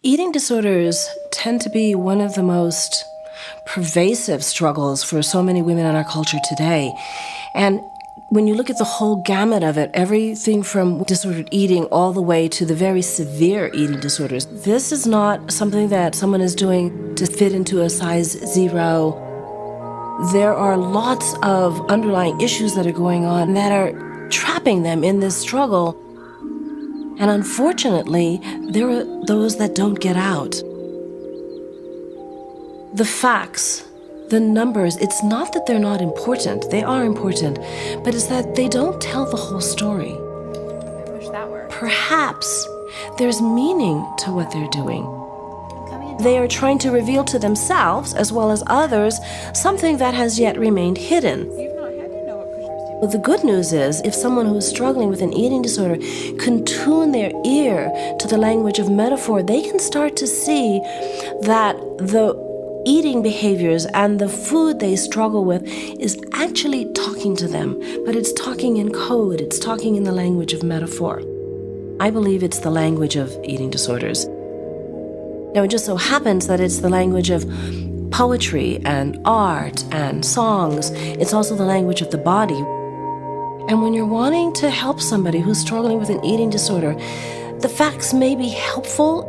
Eating disorders tend to be one of the most pervasive struggles for so many women in our culture today. And when you look at the whole gamut of it, everything from disordered eating all the way to the very severe eating disorders, this is not something that someone is doing to fit into a size 0. There are lots of underlying issues that are going on that are trapping them in this struggle. And unfortunately, there are those that don't get out. The facts, the numbers, it's not that they're not important. They are important, but it's that they don't tell the whole story. I wish that were. Perhaps there's meaning to what they're doing. They are trying to reveal to themselves, as well as others, something that has yet remained hidden. Well, the good news is, if someone who is struggling with an eating disorder can tune their ear to the language of metaphor, they can start to see that the eating behaviors and the food they struggle with is actually talking to them, but it's talking in code, it's talking in the language of metaphor. I believe it's the language of eating disorders. Now, it just so happens that it's the language of poetry and art and songs. It's also the language of the body. And when you're wanting to help somebody who's struggling with an eating disorder, the facts may be helpful.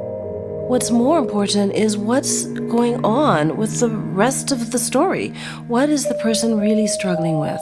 What's more important is what's going on with the rest of the story. What is the person really struggling with?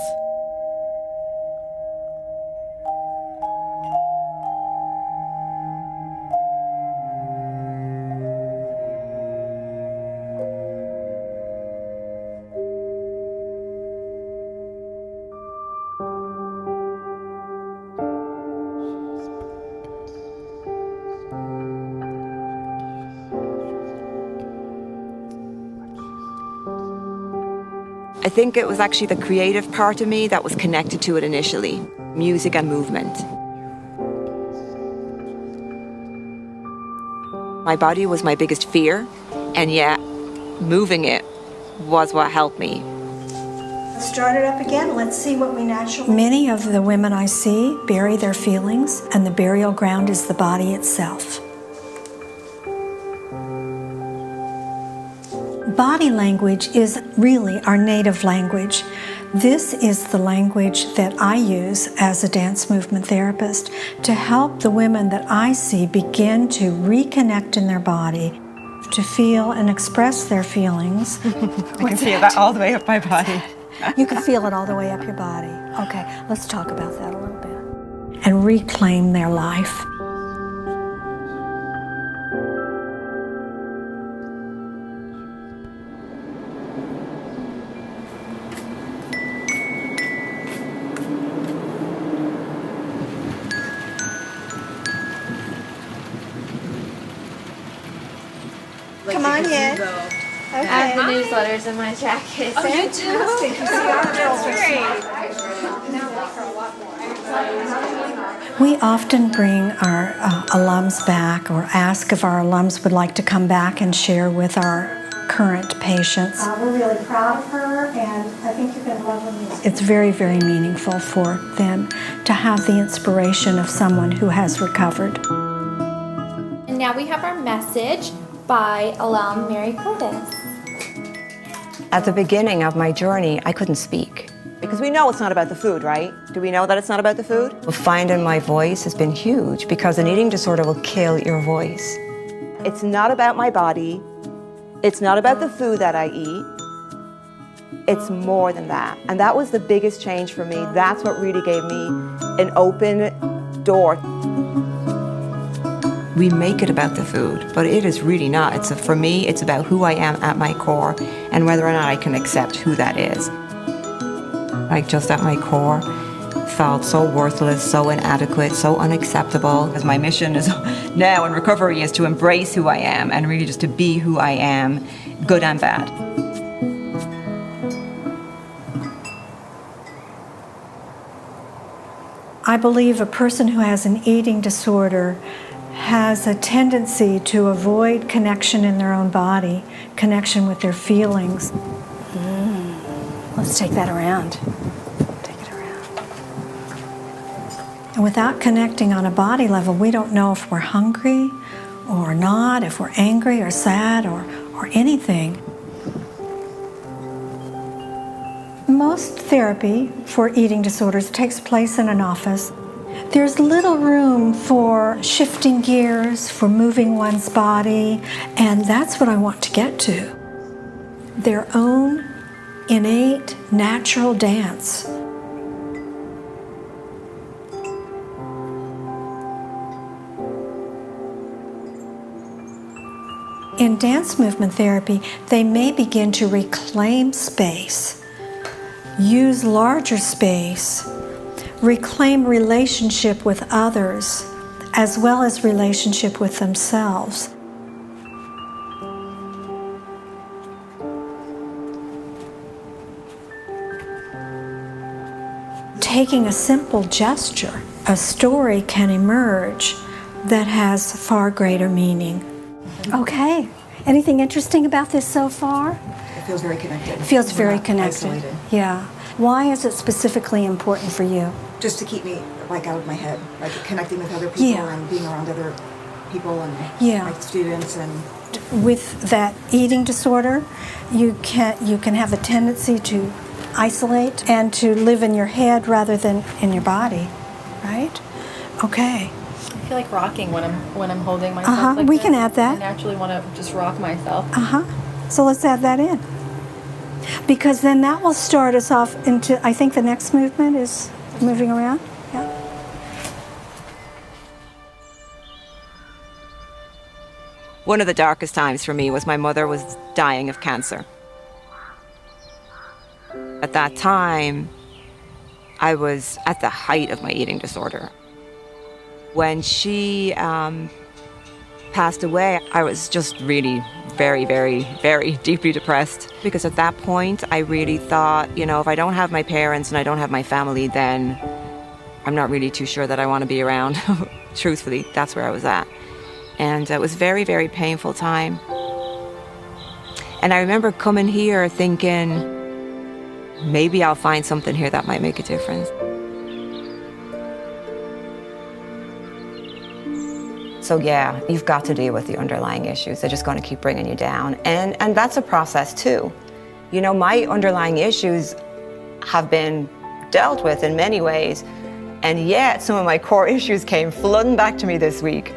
I think it was actually the creative part of me that was connected to it initially, music and movement. My body was my biggest fear, and yet moving it was what helped me. Start it up again. Let's see what we naturally... Many of the women I see bury their feelings, and the burial ground is the body itself. Body language is really our native language. This is the language that I use as a dance movement therapist to help the women that I see begin to reconnect in their body, to feel and express their feelings. I can feel that all the way up my body. You can feel it all the way up your body. Okay, let's talk about that a little bit. And reclaim their life. Come on in. I Okay. have the newsletters in my jacket. Oh, you do? We often bring our alums back or ask if our alums would like to come back and share with our current patients. We're really proud of her, and I think you're going to love her music. It's very, very meaningful for them to have the inspiration of someone who has recovered. And now we have our message by alum Mary Curtis. At the beginning of my journey, I couldn't speak. Because we know it's not about the food, right? Do we know that it's not about the food? Finding my voice has been huge because an eating disorder will kill your voice. It's not about my body. It's not about the food that I eat. It's more than that. And that was the biggest change for me. That's what really gave me an open door. We make it about the food, but it is really not. For me, it's about who I am at my core and whether or not I can accept who that is. Like, just at my core, felt so worthless, so inadequate, so unacceptable. As my mission is now in recovery is to embrace who I am and really just to be who I am, good and bad. I believe a person who has an eating disorder has a tendency to avoid connection in their own body, connection with their feelings. Let's take that around. Take it around. And without connecting on a body level, we don't know if we're hungry or not, if we're angry or sad or anything. Most therapy for eating disorders takes place in an office. There's little room for shifting gears, for moving one's body, and that's what I want to get to. Their own innate, natural dance. In dance movement therapy, they may begin to reclaim space, use larger space, reclaim relationship with others, as well as relationship with themselves. Taking a simple gesture, a story can emerge that has far greater meaning. Okay. Anything interesting about this so far? It feels very connected. It feels We're very not connected. isolated. Yeah. Why is it specifically important for you? Just to keep me like out of my head, like connecting with other people Yeah. and being around other people and Yeah. like students and With that eating disorder, you can have a tendency to isolate and to live in your head rather than in your body, right? Okay. I feel like rocking when I'm holding myself. Like We this. can add that. I naturally want to just rock myself. So let's add that in. Because then that will start us off into, I think the next movement is moving around. Yeah. One of the darkest times for me was my mother was dying of cancer. At that time, I was at the height of my eating disorder. When she passed away, I was just really very, very, very deeply depressed. Because at that point, I really thought, if I don't have my parents and I don't have my family, then I'm not really too sure that I want to be around. Truthfully, that's where I was at. And it was a very, very painful time. And I remember coming here thinking, maybe I'll find something here that might make a difference. So yeah, you've got to deal with the underlying issues. They're just going to keep bringing you down. And that's a process too. My underlying issues have been dealt with in many ways. And yet some of my core issues came flooding back to me this week.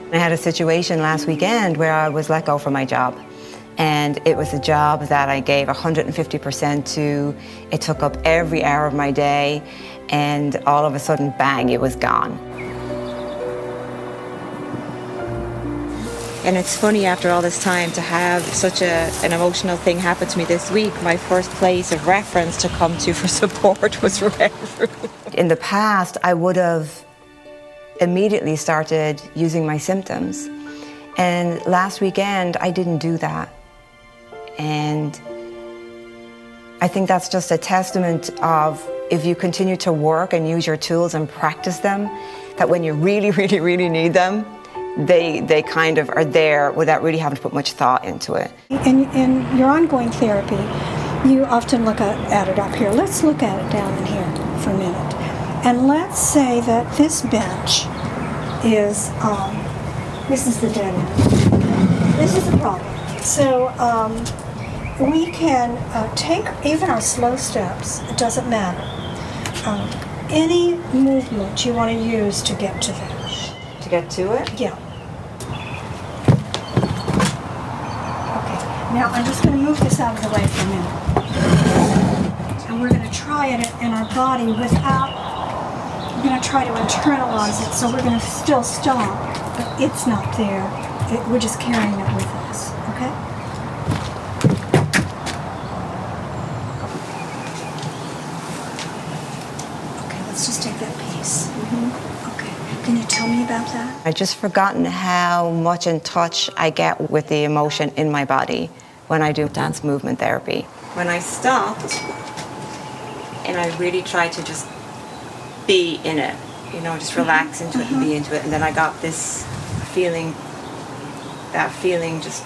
I had a situation last weekend where I was let go from my job. And it was a job that I gave 150% to. It took up every hour of my day. And all of a sudden, bang, it was gone. And it's funny after all this time to have such an emotional thing happen to me this week. My first place of reference to come to for support was Rehearsing. In the past, I would have immediately started using my symptoms. And last weekend, I didn't do that. And I think that's just a testament of if you continue to work and use your tools and practice them, that when you really, really, really need them, they kind of are there without really having to put much thought into it. In your ongoing therapy, you often look at it up here. Let's look at it down in here for a minute. And let's say that this bench is, this is the dead end. This is the problem. So we can take even our slow steps, it doesn't matter. Any movement you want to use to get to that. To get to it? Yeah. Okay, now I'm just going to move this out of the way for a minute. And we're going to try it in our body without, we're going to try to internalize it, so we're going to still stop, but it's not there. We're just carrying it with us, okay? Okay, let's just take that piece. Okay, can you tell me about that? I'd just forgotten how much in touch I get with the emotion in my body when I do dance movement therapy. When I stopped and I really tried to just be in it, just relax into it and be into it, and then I got this feeling, that feeling just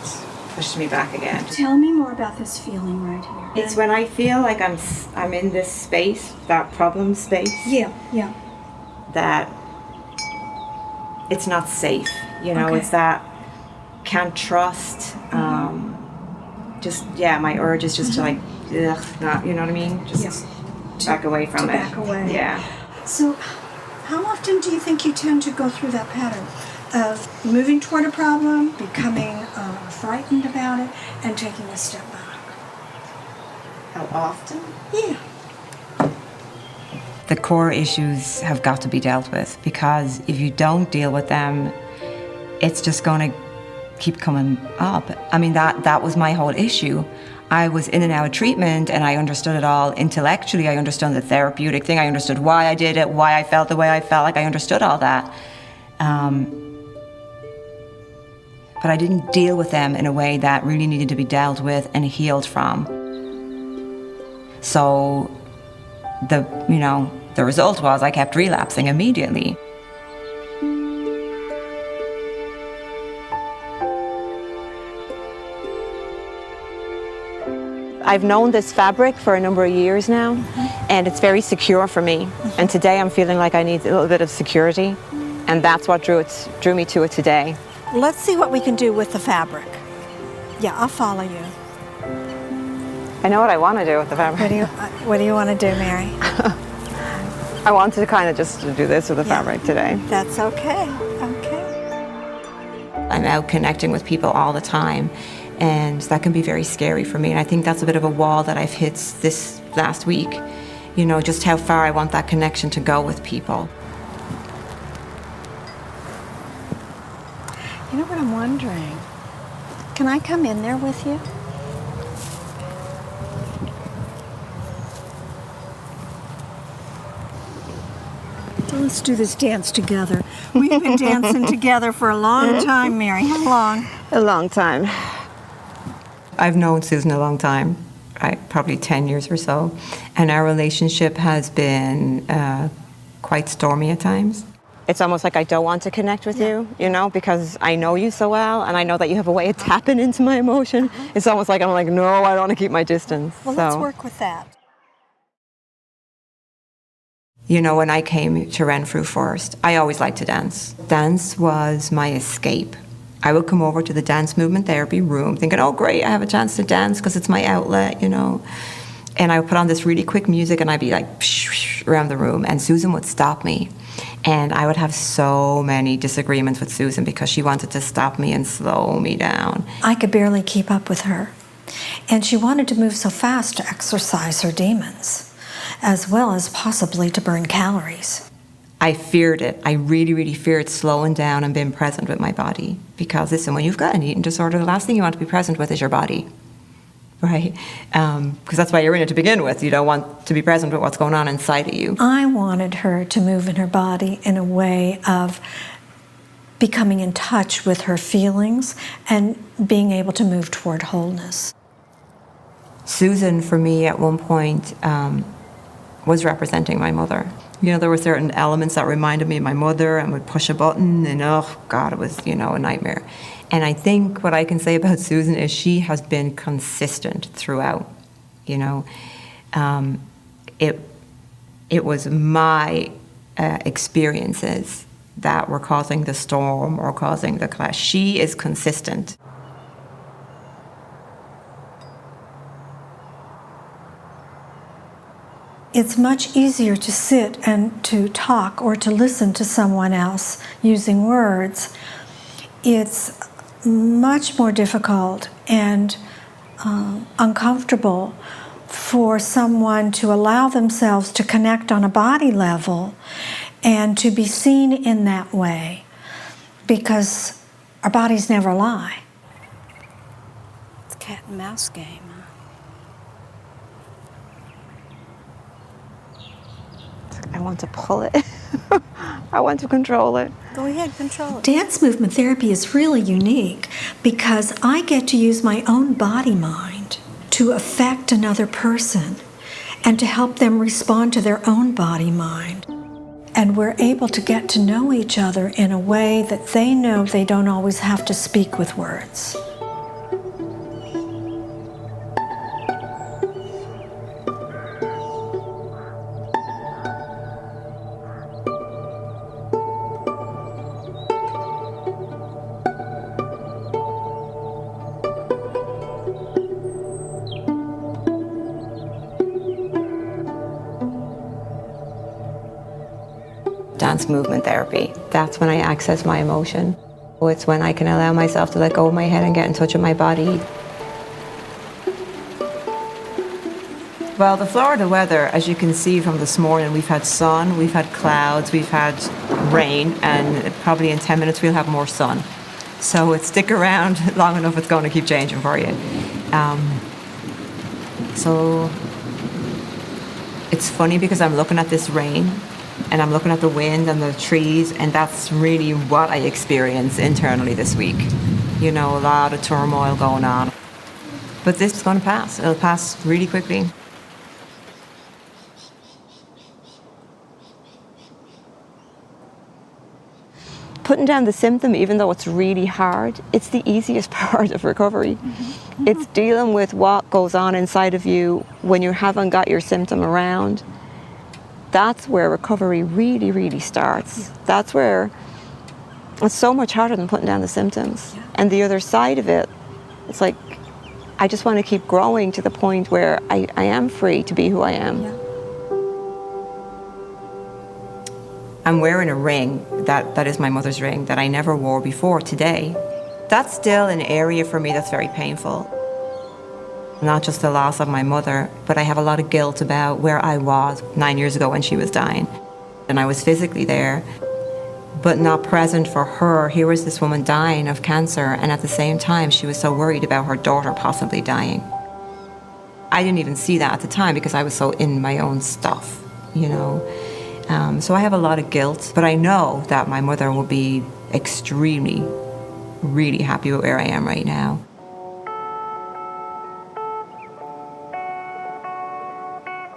pushed me back again. Tell me more about this feeling right here. It's when I feel like I'm in this space, that problem space. Yeah, yeah. that it's not safe, you know, Okay. it's that can't trust, just, yeah, my urge is just to like, ugh, not, you know what I mean? Just back away from it. Back away. Yeah. So, how often do you think you tend to go through that pattern of moving toward a problem, becoming frightened about it, and taking a step back? How often? Yeah. The core issues have got to be dealt with, because if you don't deal with them, it's just going to keep coming up. I mean, that was my whole issue. I was in and out of treatment, and I understood it all intellectually. I understood the therapeutic thing. I understood why I did it, why I felt the way I felt. Like, I understood all that. But I didn't deal with them in a way that really needed to be dealt with and healed from. So the result was I kept relapsing immediately. I've known this fabric for a number of years now, and it's very secure for me. And today I'm feeling like I need a little bit of security, and that's what drew me to it today. Let's see what we can do with the fabric. Yeah, I'll follow you. I know what I want to do with the fabric. What do you want to do, Mary? I want to kind of just do this with the fabric today. That's okay. Okay. I'm out connecting with people all the time, and that can be very scary for me. And I think that's a bit of a wall that I've hit this last week, you know, just how far I want that connection to go with people. You know what I'm wondering? Can I come in there with you? Let's do this dance together. We've been dancing together for a long time, Mary. How long? A long time. I've known Susan a long time, probably 10 years or so, and our relationship has been quite stormy at times. It's almost like I don't want to connect with you, you know, because I know you so well, and I know that you have a way of tapping into my emotion. It's almost like I'm like, no, I don't want to keep my distance. Well, let's work with that. You know, when I came to Renfrew first, I always liked to dance. Dance was my escape. I would come over to the dance movement therapy room thinking, oh, great, I have a chance to dance because it's my outlet, you know. And I would put on this really quick music, and I'd be like around the room, and Susan would stop me. And I would have so many disagreements with Susan because she wanted to stop me and slow me down. I could barely keep up with her. And she wanted to move so fast to exercise her demons, as well as possibly to burn calories. I feared it. I really, really feared slowing down and being present with my body. Because listen, when you've got an eating disorder, the last thing you want to be present with is your body, right? Because that's why you're in it to begin with. You don't want to be present with what's going on inside of you. I wanted her to move in her body in a way of becoming in touch with her feelings and being able to move toward wholeness. Susan, for me, at one point, was representing my mother. You know, there were certain elements that reminded me of my mother, and would push a button, and oh, God, it was, you know, a nightmare. And I think what I can say about Susan is she has been consistent throughout, you know. It was my experiences that were causing the storm or causing the clash. She is consistent. It's much easier to sit and to talk or to listen to someone else using words. It's much more difficult and uncomfortable for someone to allow themselves to connect on a body level and to be seen in that way, because our bodies never lie. It's a cat and mouse game. I want to pull it. I want to control it. Go ahead, control it. Dance movement therapy is really unique because I get to use my own body mind to affect another person and to help them respond to their own body mind. And we're able to get to know each other in a way that they know they don't always have to speak with words. dance movement therapy. That's when I access my emotion. It's when I can allow myself to let go of my head and get in touch with my body. Well, the Florida weather, as you can see from this morning, we've had sun, we've had clouds, we've had rain, and probably in 10 minutes we'll have more sun. So stick around long enough, it's going to keep changing for you. So it's funny because I'm looking at this rain and I'm looking at the wind and the trees, and that's really what I experience internally this week. You know, a lot of turmoil going on. But this is going to pass. It'll pass really quickly. Putting down the symptom, even though it's really hard, it's the easiest part of recovery. Mm-hmm. It's dealing with what goes on inside of you when you haven't got your symptom around. That's where recovery really, really starts. Yeah. That's where it's so much harder than putting down the symptoms. Yeah. And the other side of it, it's like, I just want to keep growing to the point where I am free to be who I am. Yeah. I'm wearing a ring that is my mother's ring that I never wore before today. That's still an area for me that's very painful. Not just the loss of my mother, but I have a lot of guilt about where I was 9 years ago when she was dying. And I was physically there, but not present for her. Here was this woman dying of cancer, and at the same time, she was so worried about her daughter possibly dying. I didn't even see that at the time because I was so in my own stuff, you know. So I have a lot of guilt, but I know that my mother will be extremely, really happy with where I am right now.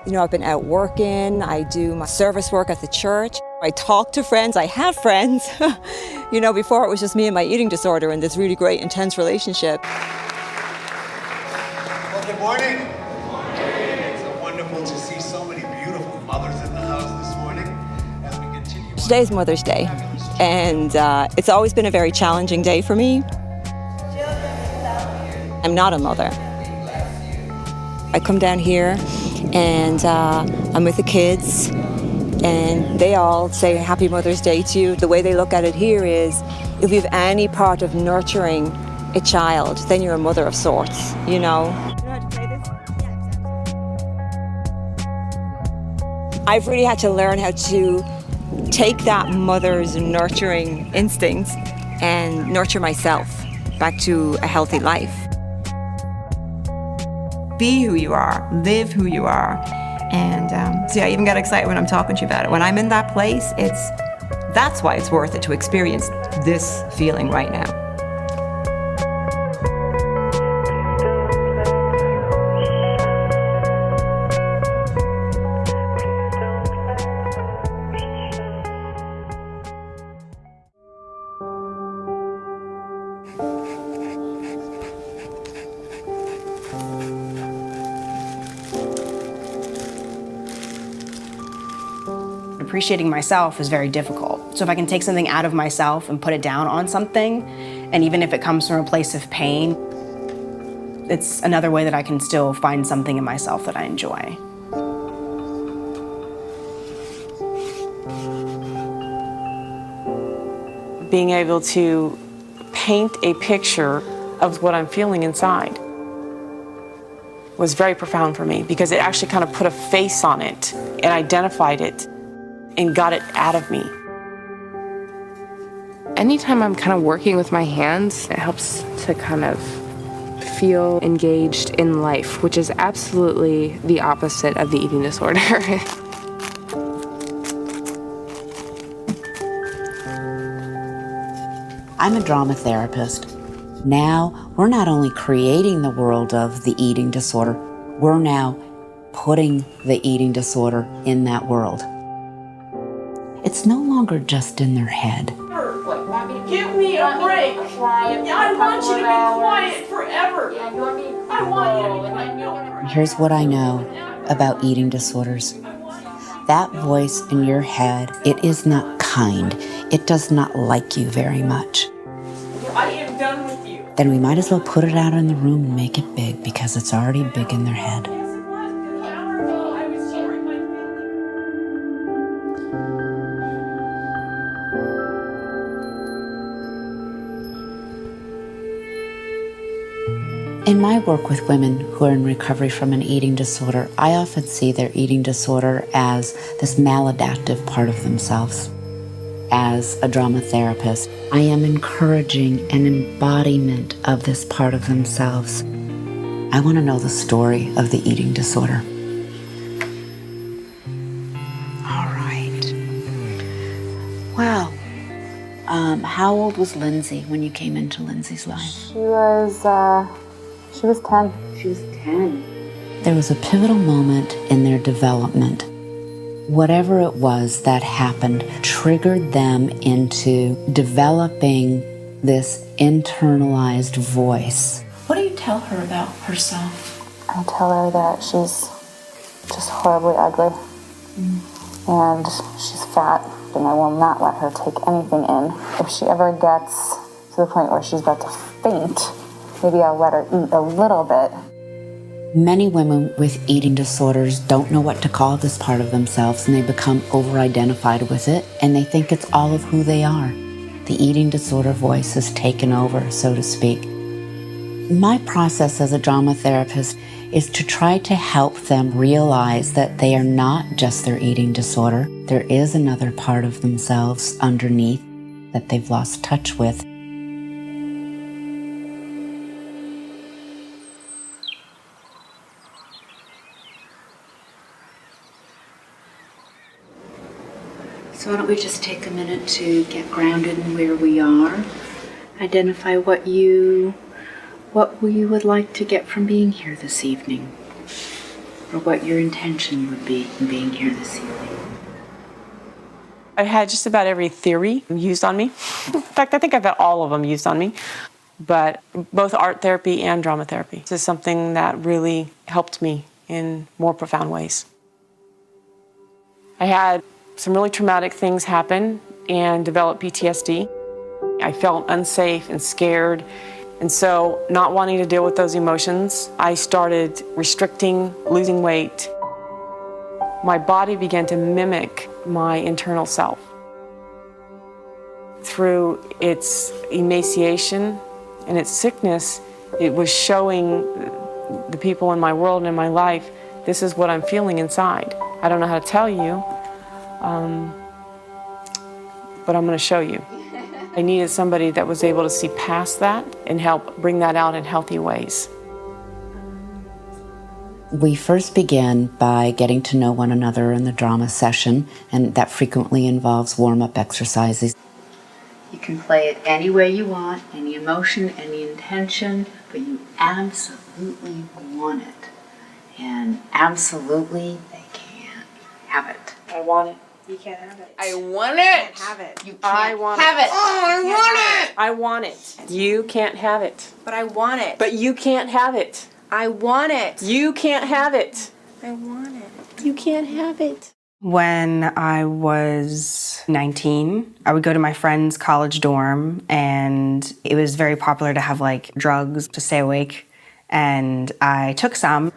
You know, I've been out working, I do my service work at the church, I talk to friends, I have friends. You know, before it was just me and my eating disorder in this really great, intense relationship. Well, good morning. Good morning. It's wonderful to see so many beautiful mothers in the house this morning as we continue. Today's Mother's Day, and it's always been a very challenging day for me. I'm not a mother. I come down here and I'm with the kids, and they all say Happy Mother's Day to you. The way they look at it here is, if you have any part of nurturing a child, then you're a mother of sorts, you know? I've really had to learn how to take that mother's nurturing instincts and nurture myself back to a healthy life. Be who you are, live who you are. And see, I even get excited when I'm talking to you about it. When I'm in that place, that's why it's worth it to experience this feeling right now. Appreciating myself is very difficult. So if I can take something out of myself and put it down on something, and even if it comes from a place of pain, it's another way that I can still find something in myself that I enjoy. Being able to paint a picture of what I'm feeling inside was very profound for me, because it actually kind of put a face on it and identified it and got it out of me. Anytime I'm kind of working with my hands, it helps to kind of feel engaged in life, which is absolutely the opposite of the eating disorder. I'm a drama therapist. Now, we're not only creating the world of the eating disorder, we're now putting the eating disorder in that world. It's no longer just in their head. Give me a break. I want you to be quiet forever. I want you to be quiet. Here's what I know about eating disorders. That voice in your head, it is not kind. It does not like you very much. I am done with you. Then we might as well put it out in the room and make it big, because it's already big in their head. In my work with women who are in recovery from an eating disorder, I often see their eating disorder as this maladaptive part of themselves. As a drama therapist, I am encouraging an embodiment of this part of themselves. I want to know the story of the eating disorder. All right. Wow. How old was Lindsay when you came into Lindsay's life? She was 10. She was 10. There was a pivotal moment in their development. Whatever it was that happened triggered them into developing this internalized voice. What do you tell her about herself? I tell her that she's just horribly ugly. And she's fat, and I will not let her take anything in. If she ever gets to the point where she's about to faint, maybe I'll let her eat a little bit. Many women with eating disorders don't know what to call this part of themselves, and they become over-identified with it, and they think it's all of who they are. The eating disorder voice has taken over, so to speak. My process as a drama therapist is to try to help them realize that they are not just their eating disorder. There is another part of themselves underneath that they've lost touch with. So why don't we just take a minute to get grounded in where we are, identify what you would like to get from being here this evening, or what your intention would be in being here this evening. I've had just about every theory used on me. In fact, I think I've had all of them used on me, but both art therapy and drama therapy. This is something that really helped me in more profound ways. I had some really traumatic things happen and developed PTSD. I felt unsafe and scared. And so, not wanting to deal with those emotions, I started restricting, losing weight. My body began to mimic my internal self. Through its emaciation and its sickness, it was showing the people in my world and in my life, this is what I'm feeling inside. I don't know how to tell you, but I'm going to show you. I needed somebody that was able to see past that and help bring that out in healthy ways. We first begin by getting to know one another in the drama session, and that frequently involves warm-up exercises. You can play it any way you want, any emotion, any intention, but you absolutely want it. And absolutely, they can't have it. I want it. You can't have it. I want it. You can't have it. You can't want have it. Oh, I want it. I want it. You can't have it. But I want it. But you can't have it. I want it. You can't have it. I want it. You can't have it. When I was 19, I would go to my friend's college dorm, and it was very popular to have like drugs to stay awake. And I took some.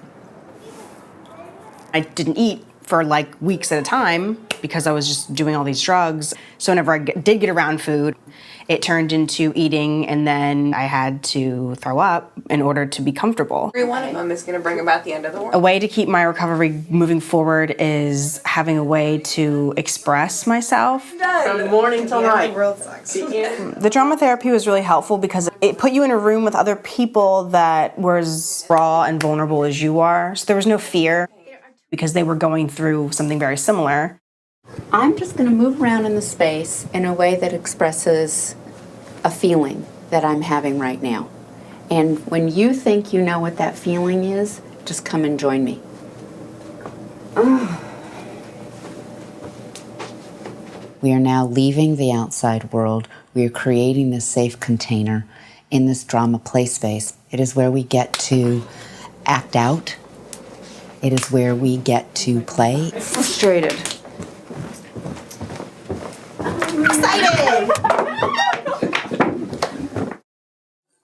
I didn't eat for like weeks at a time because I was just doing all these drugs. So whenever I did get around food, it turned into eating, and then I had to throw up in order to be comfortable. Every one of them is going to bring about the end of the world. A way to keep my recovery moving forward is having a way to express myself. From morning till night. The world sucks. The drama therapy was really helpful because it put you in a room with other people that were as raw and vulnerable as you are. So there was no fear because they were going through something very similar. I'm just going to move around in the space in a way that expresses a feeling that I'm having right now. And when you think you know what that feeling is, just come and join me. We are now leaving the outside world. We are creating this safe container in this drama play space. It is where we get to act out. It is where we get to play. Frustrated. Excited!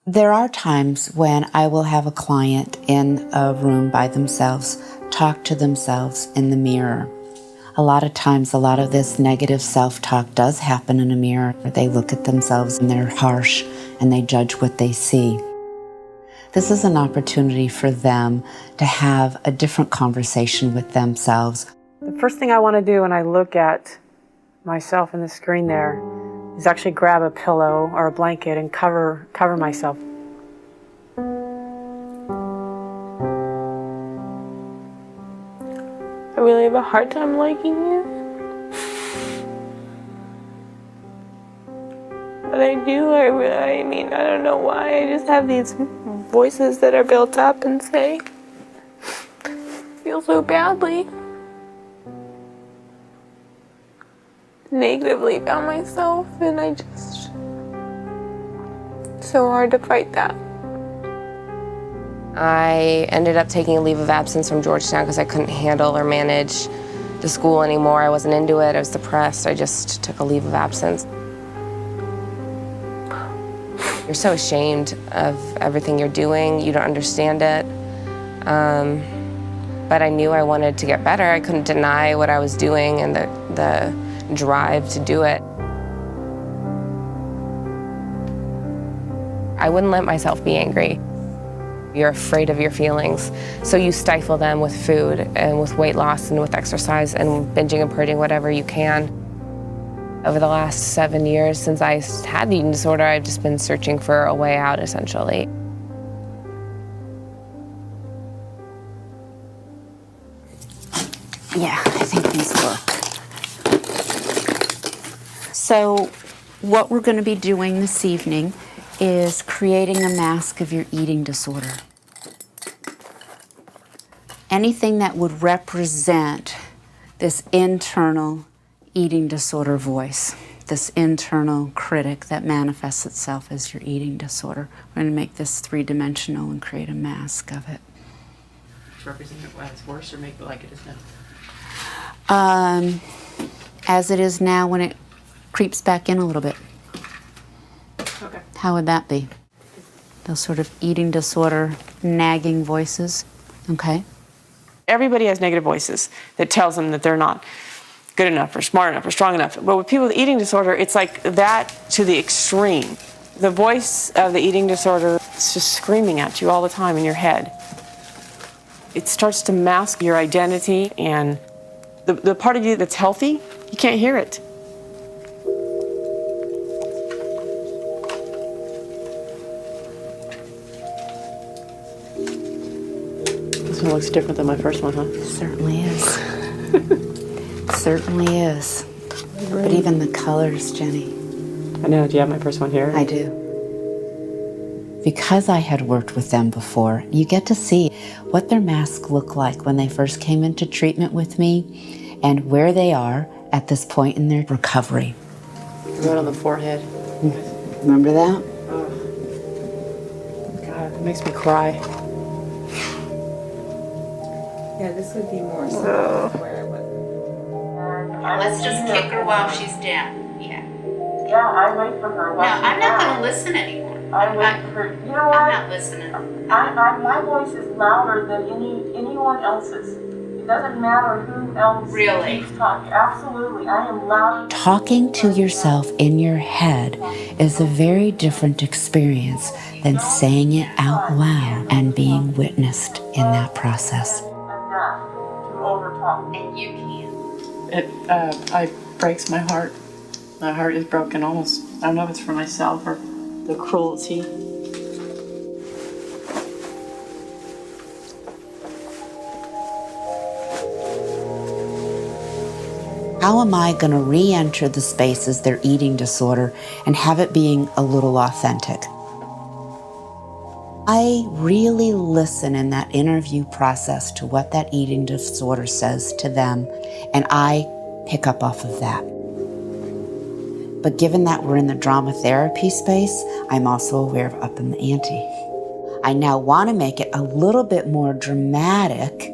There are times when I will have a client in a room by themselves talk to themselves in the mirror. A lot of times, a lot of this negative self-talk does happen in a mirror. They look at themselves and they're harsh and they judge what they see. This is an opportunity for them to have a different conversation with themselves. The first thing I want to do when I look at myself in the screen there is actually grab a pillow or a blanket and cover myself. I really have a hard time liking you. But I do, I mean, I don't know why. I just have these voices that are built up and say, feel so badly. Negatively about myself, and I just, it's so hard to fight that. I ended up taking a leave of absence from Georgetown because I couldn't handle or manage the school anymore. I wasn't into it, I was depressed. I just took a leave of absence. You're so ashamed of everything you're doing, you don't understand it. But I knew I wanted to get better. I couldn't deny what I was doing and the drive to do it. I wouldn't let myself be angry. You're afraid of your feelings, so you stifle them with food and with weight loss and with exercise and binging and purging whatever you can. Over the last 7 years since I had the eating disorder, I've just been searching for a way out, essentially. Yeah, I think these work. So what we're going to be doing this evening is creating a mask of your eating disorder. Anything that would represent this internal eating disorder voice, this internal critic that manifests itself as your eating disorder. We're going to make this three-dimensional and create a mask of it. Represent it as worse or make it like it is now? As it is now when it creeps back in a little bit. Okay. How would that be? Those sort of eating disorder, nagging voices. Okay. Everybody has negative voices that tells them that they're not good enough or smart enough or strong enough. But with people with eating disorder, it's like that to the extreme. The voice of the eating disorder is just screaming at you all the time in your head. It starts to mask your identity, and the part of you that's healthy, you can't hear it. This one looks different than my first one, huh? It certainly is. Certainly is. But even the colors, Jenny. I know. Do you have my first one here? I do. Because I had worked with them before, you get to see what their masks look like when they first came into treatment with me and where they are at this point in their recovery. Right on the forehead. Remember that? Oh. God, it makes me cry. Yeah, this would be more so where it was. Let's just kick her while she's down. Yeah. Yeah, I wait for her. No, I'm not going to listen anymore. I wait for her. You know what? I'm not listening. My voice is louder than anyone else's. It doesn't matter who else keeps talking. Absolutely, I am loud. Talking to yourself in your head is a very different experience than saying it out loud and being witnessed in that process. Enough to overtalk. And you can. It breaks my heart. My heart is broken almost. I don't know if it's for myself or the cruelty. How am I going to re-enter the spaces their eating disorder and have it being a little authentic? I really listen in that interview process to what that eating disorder says to them, and I pick up off of that. But given that we're in the drama therapy space, I'm also aware of upping the ante. I now want to make it a little bit more dramatic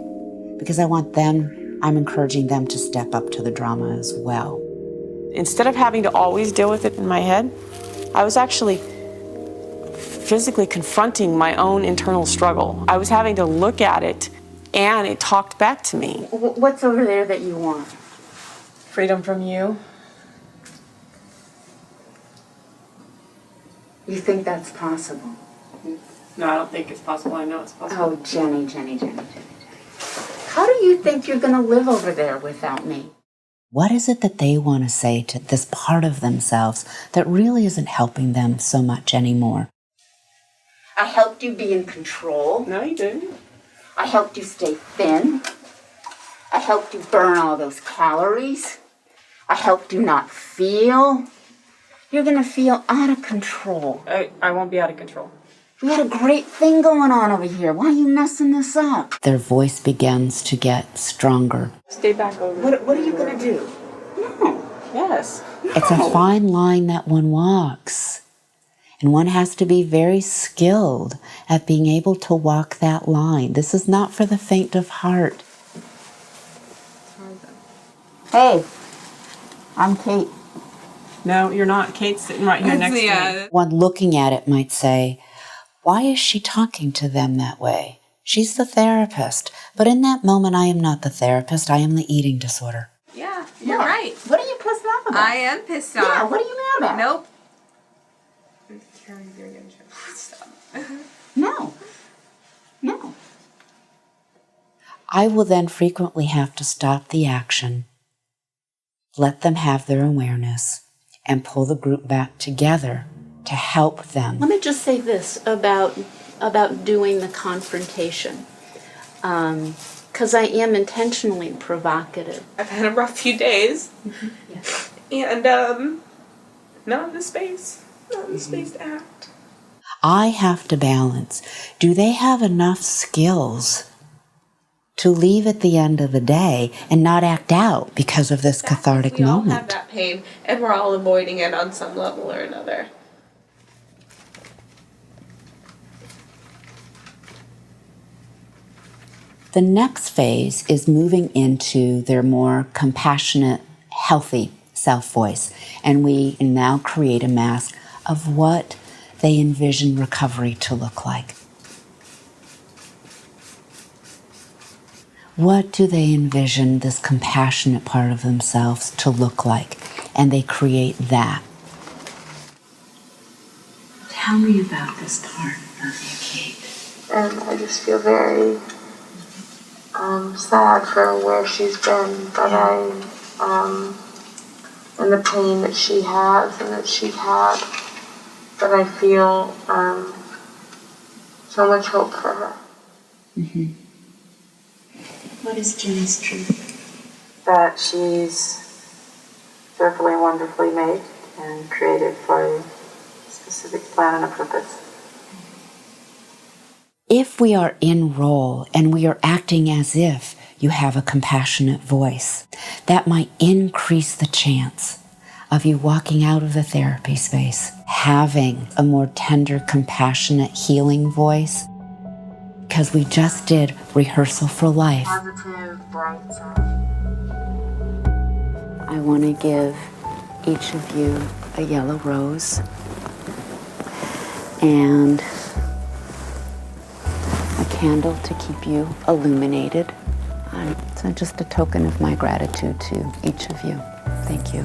because I'm encouraging them to step up to the drama as well. Instead of having to always deal with it in my head, I was actually physically confronting my own internal struggle. I was having to look at it, and it talked back to me. What's over there that you want? Freedom from you. You think that's possible? No, I don't think it's possible. I know it's possible. Oh, Jenny. How do you think you're going to live over there without me? What is it that they want to say to this part of themselves that really isn't helping them so much anymore? I helped you be in control. No, you didn't. I helped you stay thin. I helped you burn all those calories. I helped you not feel. You're going to feel out of control. I won't be out of control. We had a great thing going on over here. Why are you messing this up? Their voice begins to get stronger. Stay back over. What are you going to do? No. Yes. It's a fine line that one walks. And one has to be very skilled at being able to walk that line. This is not for the faint of heart. Hey, I'm Kate. No, you're not. Kate's sitting right here next to me. One looking at it might say, why is she talking to them that way? She's the therapist. But in that moment, I am not the therapist. I am the eating disorder. Yeah, you're right. What are you pissed off about? I am pissed off. Yeah, what are you mad about? Nope. No. I will then frequently have to stop the action, let them have their awareness, and pull the group back together to help them. Let me just say this about doing the confrontation, because I am intentionally provocative. I've had a rough few days. Yes. And not in the space. Not in the space to act. I have to balance. Do they have enough skills to leave at the end of the day and not act out because of this cathartic We all have moment? that pain, and we're all avoiding it on some level or another. The next phase is moving into their more compassionate, healthy self-voice. And we now create a mask of what they envision recovery to look like. What do they envision this compassionate part of themselves to look like? And they create that. Tell me about this part of you, Kate. And I just feel very sad for where she's been, but and the pain that she has and that she's had. But I feel so much hope for her. Mm-hmm. What is Jenny's truth? That she's fearfully and wonderfully made and created for a specific plan and a purpose. If we are in role and we are acting as if you have a compassionate voice, that might increase the chance of you walking out of the therapy space, having a more tender, compassionate, healing voice, because we just did rehearsal for life. Positive, bright side. I want to give each of you a yellow rose and a candle to keep you illuminated. So just a token of my gratitude to each of you. Thank you.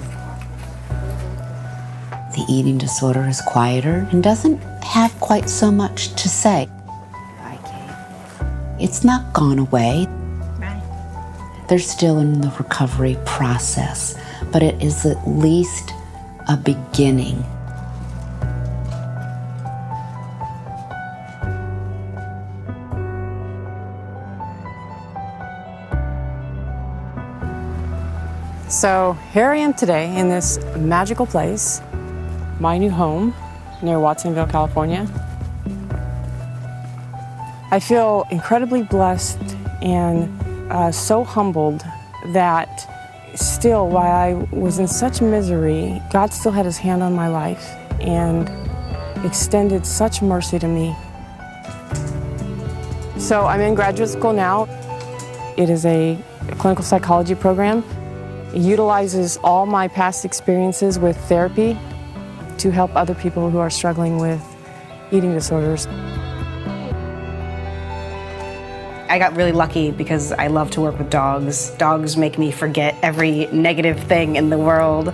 The eating disorder is quieter and doesn't have quite so much to say. Hi, Kate. It's not gone away. Right. They're still in the recovery process, but it is at least a beginning. So here I am today in this magical place, my new home near Watsonville, California. I feel incredibly blessed and so humbled that still, while I was in such misery, God still had his hand on my life and extended such mercy to me. So I'm in graduate school now. It is a clinical psychology program. It utilizes all my past experiences with therapy to help other people who are struggling with eating disorders. I got really lucky because I love to work with dogs. Dogs make me forget every negative thing in the world.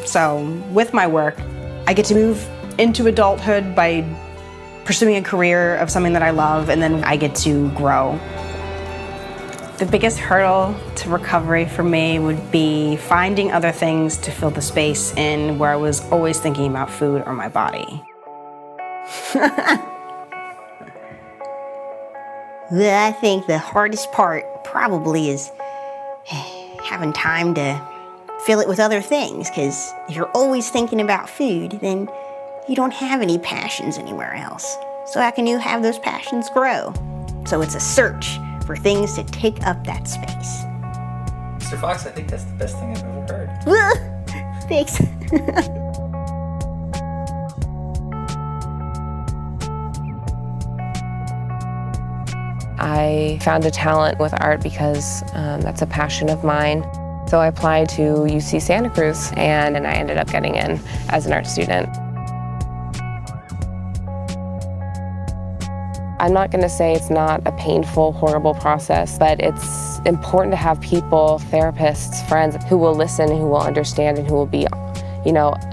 So with my work, I get to move into adulthood by pursuing a career of something that I love, and then I get to grow. The biggest hurdle to recovery for me would be finding other things to fill the space in where I was always thinking about food or my body. Well, I think the hardest part probably is having time to fill it with other things, because if you're always thinking about food, then you don't have any passions anywhere else. So how can you have those passions grow? So it's a search for things to take up that space. Mr. Fox, I think that's the best thing I've ever heard. Thanks. I found a talent with art because that's a passion of mine. So I applied to UC Santa Cruz, and I ended up getting in as an art student. I'm not going to say it's not a painful, horrible process, but it's important to have people, therapists, friends, who will listen, who will understand, and who will be,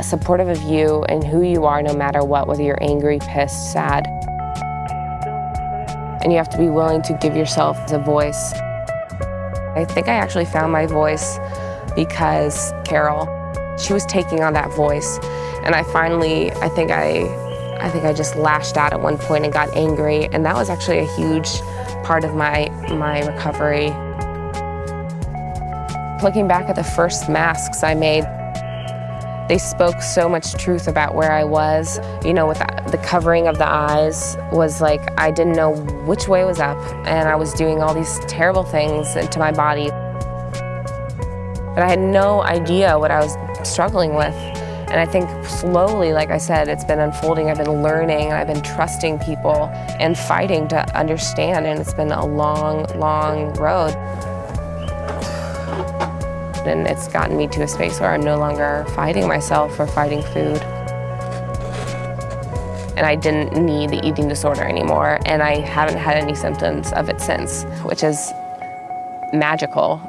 supportive of you and who you are no matter what, whether you're angry, pissed, sad. And you have to be willing to give yourself a voice. I think I actually found my voice because Carol, she was taking on that voice. And I think I just lashed out at one point and got angry, and that was actually a huge part of my recovery. Looking back at the first masks I made, they spoke so much truth about where I was. With the covering of the eyes was like I didn't know which way was up, and I was doing all these terrible things to my body. But I had no idea what I was struggling with. And I think slowly, like I said, it's been unfolding. I've been learning, and I've been trusting people and fighting to understand, and it's been a long, long road. And it's gotten me to a space where I'm no longer fighting myself or fighting food. And I didn't need the eating disorder anymore, and I haven't had any symptoms of it since, which is magical.